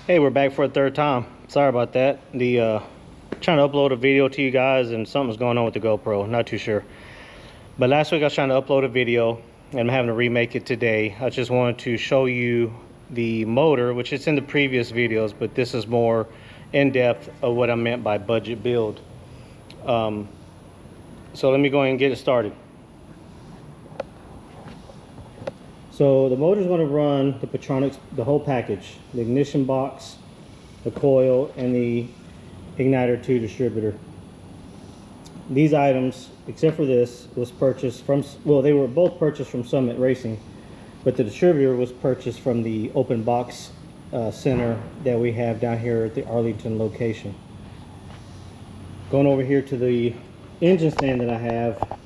Hey, we're back for a third time. Sorry about that. Trying to upload a video to you guys and something's going on with the GoPro. Not too sure. But last week I was trying to upload a video and I'm having to remake it today. I just wanted to show you the motor, which is in the previous videos, but this is more in depth of what I meant by budget build. So let me go ahead and get it started. So the motor is going to run the Petronics, the whole package, the ignition box, the coil, and the igniter 2 distributor. These items, except for this, was purchased from, well, they were both purchased from Summit Racing, but the distributor was purchased from the open box center that we have down here at the Arlington location. Going over here to the engine stand that I have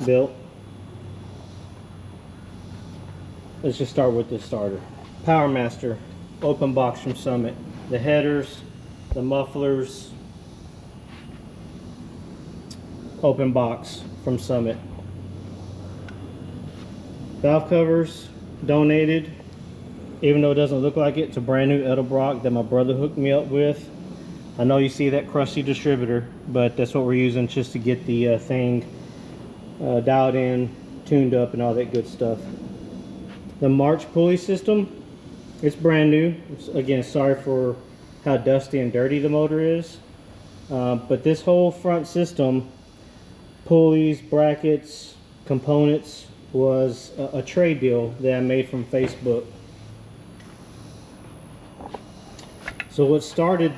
built. Let's just start with the starter. Power Master, open box from Summit. The headers, the mufflers, open box from Summit. Valve covers, donated. Even though it doesn't look like it, it's a brand new Edelbrock that my brother hooked me up with. I know you see that crusty distributor, but that's what we're using just to get the thing dialed in, tuned up, and all that good stuff. The March pulley system, it's brand new. Again, sorry for how dusty and dirty the motor is. But this whole front system, pulleys, brackets, components, was a trade deal that I made from Facebook. So what started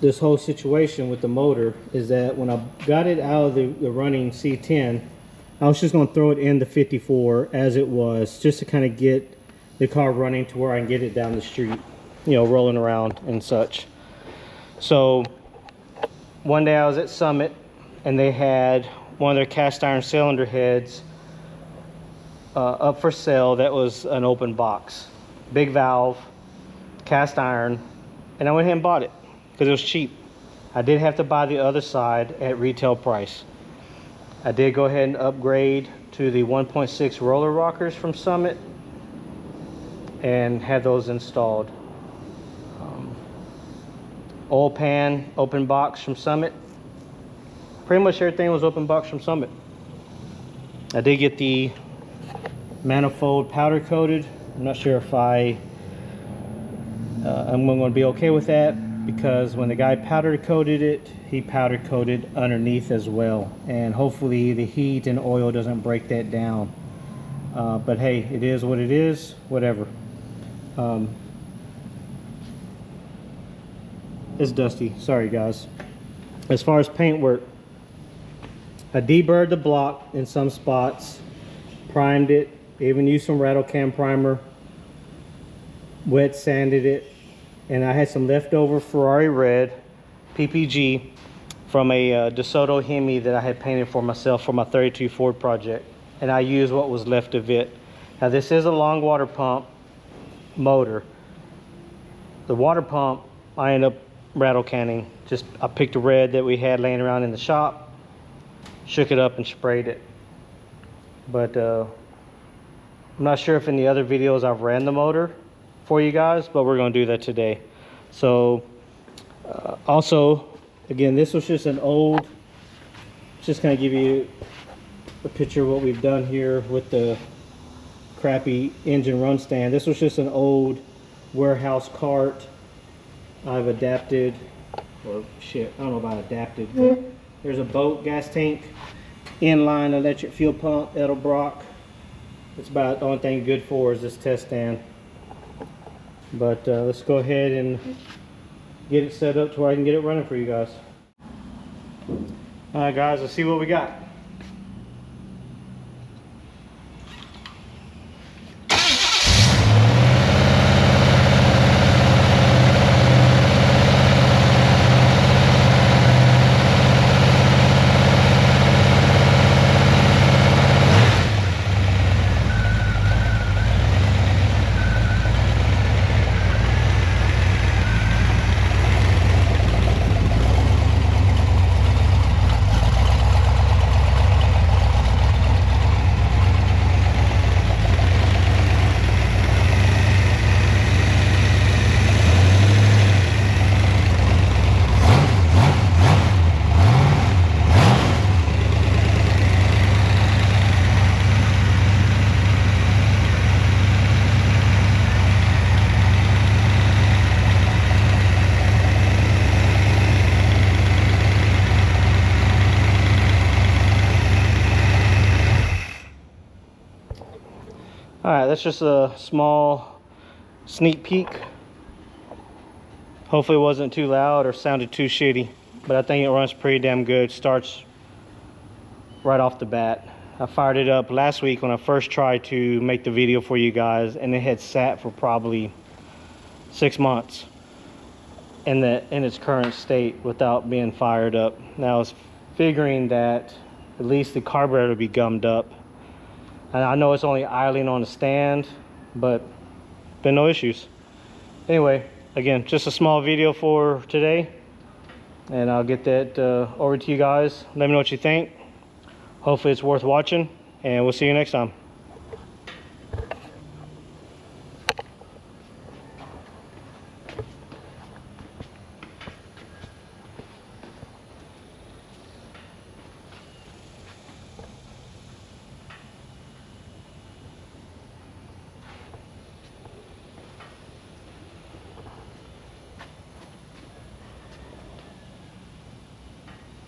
this whole situation with the motor is that when I got it out of the running C10, I was just going to throw it in the 54 as it was, just to kind of get the car running to where I can get it down the street, you know, rolling around and such. So one day I was at Summit and they had one of their cast iron cylinder heads up for sale. That was an open box, big valve, cast iron, and I went ahead and bought it because it was cheap. I did have to buy the other side at retail price. I did go ahead and upgrade to the 1.6 roller rockers from Summit and had those installed. Oil pan, open box from Summit. Pretty much everything was open box from Summit. I did get the manifold powder coated. I'm not sure if I'm going to be okay with that, because when the guy powder coated it, he powder coated underneath as well, and hopefully the heat and oil doesn't break that down. But hey, it is what it is, whatever. It's dusty, sorry guys. As far as paint work, I deburred the block in some spots, primed it, even used some rattle can primer, wet sanded it, and I had some leftover Ferrari red PPG from a DeSoto Hemi that I had painted for myself for my 32 Ford project, and I used what was left of it. Now this is a long water pump motor. The water pump I ended up rattle canning. Just I picked a red that we had laying around in the shop, shook it up and sprayed it. But I'm not sure if in the other videos I've ran the motor for you guys, but we're going to do that today. So also, again, this was just an old, just kind of give you a picture of what we've done here with the crappy engine run stand. This was just an old warehouse cart. I've adapted, or shit, I don't know about adapted, but there's a boat gas tank, inline electric fuel pump, Edelbrock. It's about the only thing good for is this test stand. But let's go ahead and get it set up to where I can get it running for you guys. All right guys, let's see what we got. Alright, that's just a small sneak peek. Hopefully it wasn't too loud or sounded too shitty, but I think it runs pretty damn good. Starts right off the bat. I fired it up last week when I first tried to make the video for you guys, and it had sat for probably 6 months in its current state without being fired up. Now I was figuring that at least the carburetor would be gummed up. And I know it's only idling on the stand, but been no issues. Anyway, again, just a small video for today, and I'll get that over to you guys. Let me know what you think. Hopefully it's worth watching, and we'll see you next time.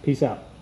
Peace out.